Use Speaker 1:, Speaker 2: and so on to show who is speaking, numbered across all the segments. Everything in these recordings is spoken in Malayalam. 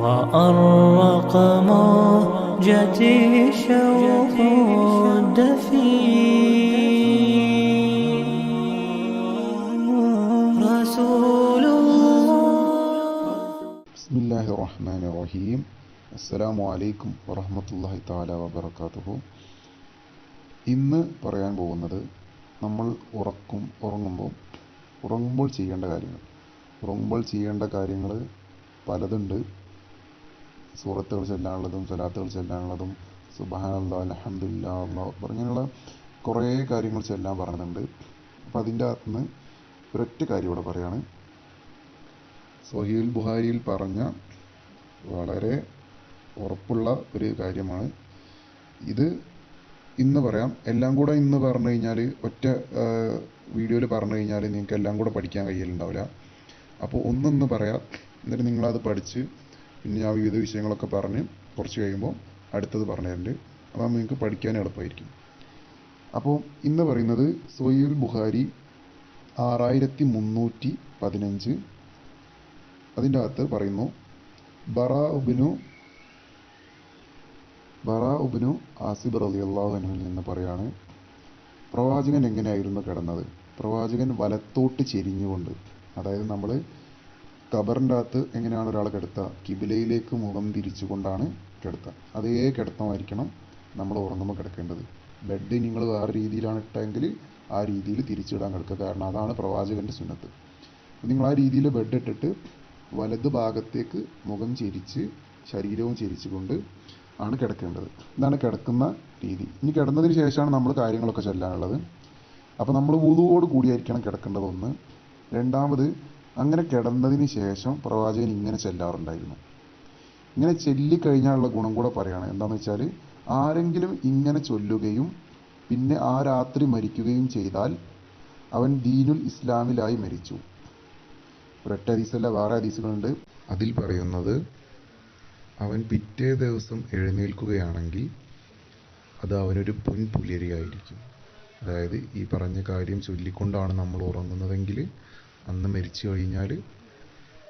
Speaker 1: وأرق موجتي شوق الدفين رسول الله.
Speaker 2: بسم الله الرحمن الرحيم. അസ്സലാമു അലൈക്കും വറഹ്മത്തുള്ളാഹി തആല വബറകാതുഹു. ഇന്ന് പറയാൻ പോകുന്നത് നമ്മൾ ഉറങ്ങുമ്പോൾ ചെയ്യേണ്ട കാര്യങ്ങൾ പലതുണ്ട്. സൂറത്തുകൾ ചൊല്ലാനുള്ളതും സ്വലാത്തുകൾ ചൊല്ലാനുള്ളതും സുബ്ഹാനല്ലാഹ് അൽഹംദുലില്ലാഹ് അല്ലാഹു അക്ബർ ഇങ്ങനെയുള്ള കുറേ കാര്യങ്ങൾ ചൊല്ലാൻ പറയുന്നുണ്ട്. അപ്പോൾ അതിൻ്റെ അകത്ത് നിന്ന് ഒരൊറ്റ കാര്യം ഇവിടെ പറയാണ്. സ്വഹീഹുൽ ബുഖാരിയിൽ പറഞ്ഞ വളരെ ഉറപ്പുള്ള ഒരു കാര്യമാണ് ഇത്. ഇന്ന് പറയാം. എല്ലാം കൂടെ ഇന്ന് പറഞ്ഞു കഴിഞ്ഞാൽ ഒറ്റ വീഡിയോയിൽ പറഞ്ഞു കഴിഞ്ഞാൽ നിങ്ങൾക്ക് എല്ലാം കൂടെ പഠിക്കാൻ കഴിയലുണ്ടാവില്ല. അപ്പോൾ ഒന്നൊന്ന് പറയാം, എന്നിട്ട് നിങ്ങളത് പഠിച്ച് പിന്നെ ഞാൻ വിവിധ വിഷയങ്ങളൊക്കെ പറഞ്ഞ് കുറച്ച് കഴിയുമ്പോൾ അടുത്തത് പറഞ്ഞു തരുന്നുണ്ട്. അപ്പോൾ നിങ്ങൾക്ക് പഠിക്കാൻ എളുപ്പമായിരിക്കും. അപ്പോൾ ഇന്ന് പറയുന്നത് സ്വഹീഹുൽ ബുഖാരി 6315. അതിൻ്റെ അകത്ത് പറയുന്നു, ബറാ ഉബ്നു ആസിബ് റളിയല്ലാഹു അൻഹുവിൽ നിന്ന് പറയാണ്, പ്രവാചകൻ എങ്ങനെയായിരുന്നു കിടന്നത്? പ്രവാചകൻ വലത്തോട്ട് ചെരിഞ്ഞുകൊണ്ട്, അതായത് നമ്മൾ ഖബറിൻ്റെ അകത്ത് എങ്ങനെയാണ് ഒരാൾ കിടത്തുക? കിബിലയിലേക്ക് മുഖം തിരിച്ചുകൊണ്ടാണ് കിടത്തുക. അതേ കിടത്തമായിരിക്കണം നമ്മൾ ഉറങ്ങുമ്പോൾ കിടക്കേണ്ടത്. ബെഡ് നിങ്ങൾ വേറെ രീതിയിലാണ് ഇട്ടെങ്കിൽ ആ രീതിയിൽ തിരിച്ചിടാൻ കിടക്കുക. കാരണം അതാണ് പ്രവാചകൻ്റെ സുന്നത്ത്. നിങ്ങൾ ആ രീതിയിൽ ബെഡ് ഇട്ടിട്ട് വലത് ഭാഗത്തേക്ക് മുഖം ചെരിച്ച് ശരീരവും ചെരിച്ചുകൊണ്ട് ആണ് കിടക്കേണ്ടത്. ഇതാണ് കിടക്കുന്ന രീതി. ഇനി കിടന്നതിന് ശേഷമാണ് നമ്മൾ കാര്യങ്ങളൊക്കെ ചൊല്ലാനുള്ളത്. അപ്പോൾ നമ്മൾ വുളുവോട് കൂടിയായിരിക്കണം കിടക്കേണ്ടത് ഒന്ന്. രണ്ടാമത്, അങ്ങനെ കിടന്നതിന് ശേഷം പ്രവാചകൻ ഇങ്ങനെ ചെല്ലാറുണ്ടായിരുന്നു. ഇങ്ങനെ ചൊല്ലിക്കഴിഞ്ഞാലുള്ള ഗുണം കൂടെ പറയുകയാണ്. എന്താണെന്ന് വെച്ചാൽ, ആരെങ്കിലും ഇങ്ങനെ ചൊല്ലുകയും പിന്നെ ആ രാത്രി മരിക്കുകയും ചെയ്താൽ അവൻ ദീനുൽ ഇസ്ലാമിലായി മരിച്ചു. ഒരൊറ്റ ഹദീസല്ല, വേറെ ഹദീസുകളുണ്ട്. അതിൽ പറയുന്നത്, അവൻ പിറ്റേ ദിവസം എഴുന്നേൽക്കുകയാണെങ്കിൽ അത് അവനൊരു പൊൻപുലരിയായിരിക്കും. അതായത് ഈ പറഞ്ഞ കാര്യം ചൊല്ലിക്കൊണ്ടാണ് നമ്മൾ ഉറങ്ങുന്നതെങ്കിൽ അന്ന് മരിച്ചു കഴിഞ്ഞാൽ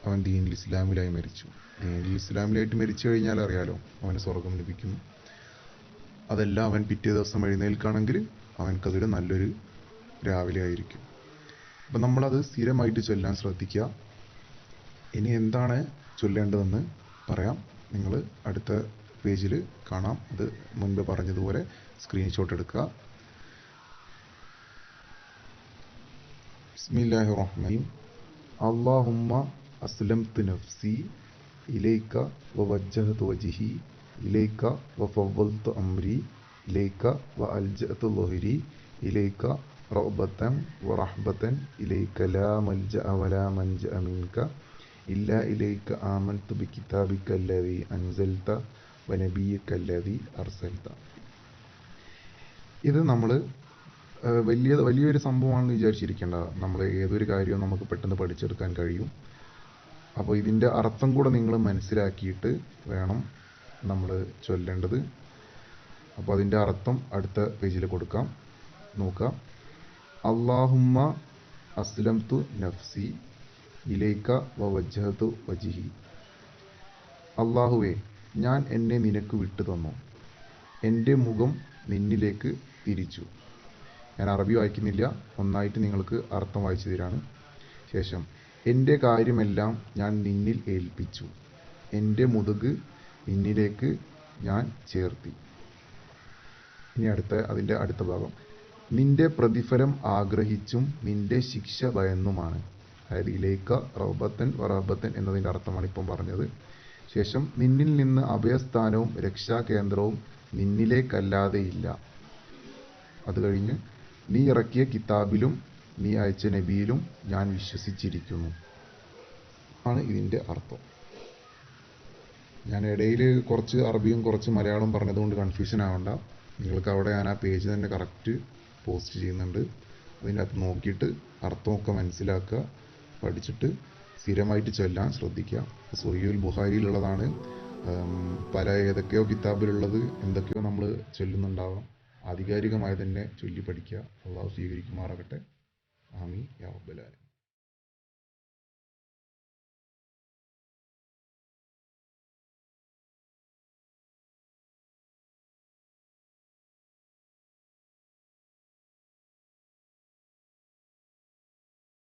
Speaker 2: അവൻ ദീനുൽ ഇസ്ലാമിലായി മരിച്ചു. ദീനുൽ ഇസ്ലാമിലായിട്ട് മരിച്ചു കഴിഞ്ഞാൽ അറിയാലോ, അവന് സ്വർഗം ലഭിക്കുന്നു. അതല്ല, അവൻ പിറ്റേ ദിവസം എഴുന്നേൽക്കുകയാണെങ്കിൽ അവൻക്കതൊരു നല്ലൊരു രാവിലെ ആയിരിക്കും. അപ്പം നമ്മളത് സ്ഥിരമായിട്ട് ചൊല്ലാൻ ശ്രദ്ധിക്കുക. ഇനി എന്താണ് ചൊല്ലേണ്ടതെന്ന് പറയാം. നിങ്ങൾ അടുത്ത പേജിൽ കാണാം. അത് മുൻപ് പറഞ്ഞതുപോലെ സ്ക്രീൻഷോട്ട് എടുക്കുക. ബിസ്മില്ലാഹിർ റഹ്മാനിർ റഹീം. അല്ലാഹുമ്മ അസ്ലംതു നഫ്സി ഇലൈക വവജ്ജഹതു വജ്ഹി ഇലൈക വഫവ്വൽതു അംരി ഇലൈക വഅൽജഅതു ളുഹ്രി ഇലൈക റഗ്ബതൻ വറഹ്ബതൻ ഇലൈക ലാ മൽജഅ വലാ മൻജഅ മിൻക ഇല്ലാ ഇലൈക ആമൻതു ബികിതാബിക അല്ലദീ അൻസൽത വനബിയ്യിക അല്ലദീ അർസൽത. ഇത് നമ്മൾ വലിയൊരു സംഭവമാണെന്ന് വിചാരിച്ചിരിക്കേണ്ട. നമ്മൾ ഏതൊരു കാര്യവും നമുക്ക് പെട്ടെന്ന് പഠിച്ചെടുക്കാൻ കഴിയും. അപ്പോൾ ഇതിൻ്റെ അർത്ഥം കൂടെ നിങ്ങൾ മനസ്സിലാക്കിയിട്ട് വേണം നമ്മൾ ചൊല്ലേണ്ടത്. അപ്പോൾ അതിൻ്റെ അർത്ഥം അടുത്ത പേജിൽ കൊടുക്കാം, നോക്കാം. അല്ലാഹുമ്മ അസ്ലംതു നഫ്സി ഇലൈക വവജ്ജഹതു വജ്ഹി. അല്ലാഹുവേ, ഞാൻ എന്നെ നിനക്ക് വിട്ടു തന്നു, എൻ്റെ മുഖം നിന്നിലേക്ക് തിരിച്ചു. ഞാൻ അറബി വായിക്കുന്നില്ല, ഒന്നായിട്ട് നിങ്ങൾക്ക് അർത്ഥം വായിച്ചു തരാണ്. ശേഷം, എൻ്റെ കാര്യമെല്ലാം ഞാൻ നിന്നിൽ ഏൽപ്പിച്ചു, എൻ്റെ മുതുക് നിന്നിലേക്ക് ഞാൻ ചേർത്തി. ഇനി അതിൻ്റെ അടുത്ത ഭാഗം, നിന്റെ പ്രതിഫലം ആഗ്രഹിച്ചും നിന്റെ ശിക്ഷ ഭയന്നുമാണ്. അതായത് ഇലൈക റഗ്ബതൻ വറഹ്ബതൻ എന്നതിൻ്റെ അർത്ഥമാണ് ഇപ്പം പറഞ്ഞത്. ശേഷം, നിന്നിൽ നിന്ന് അഭയസ്ഥാനവും രക്ഷാകേന്ദ്രവും നിന്നിലേക്കല്ലാതെയില്ല. അത് കഴിഞ്ഞ്, നീ ഇറക്കിയ കിതാബിലും നീ അയച്ച നബിയിലും ഞാൻ വിശ്വസിച്ചിരിക്കുന്നു ആണ് ഇതിൻ്റെ അർത്ഥം. ഞാൻ ഇടയിൽ കുറച്ച് അറബിയും കുറച്ച് മലയാളം പറഞ്ഞതുകൊണ്ട് കൺഫ്യൂഷൻ ആവണ്ട. നിങ്ങൾക്ക് അവിടെ ഞാൻ ആ പേജ് തന്നെ കറക്റ്റ് പോസ്റ്റ് ചെയ്യുന്നുണ്ട്. അതിൻ്റെ അകത്ത് നോക്കിയിട്ട് അർത്ഥമൊക്കെ മനസ്സിലാക്കുക, പഠിച്ചിട്ട് സ്ഥിരമായിട്ട് ചൊല്ലാൻ ശ്രദ്ധിക്കുക. സ്വഹീഹുൽ ബുഖാരിയിലുള്ളതാണ്. പല ഏതൊക്കെയോ കിതാബിലുള്ളത് എന്തൊക്കെയോ നമ്മൾ ചൊല്ലുന്നുണ്ടാവാം. ആധികാരികമായി തന്നെ ചൊല്ലി പഠിക്കുക. അള്ളാഹു സ്വീകരിക്കുമാറാകട്ടെ. ആമീൻ യാ റബ്ബൽ ആലമീൻ.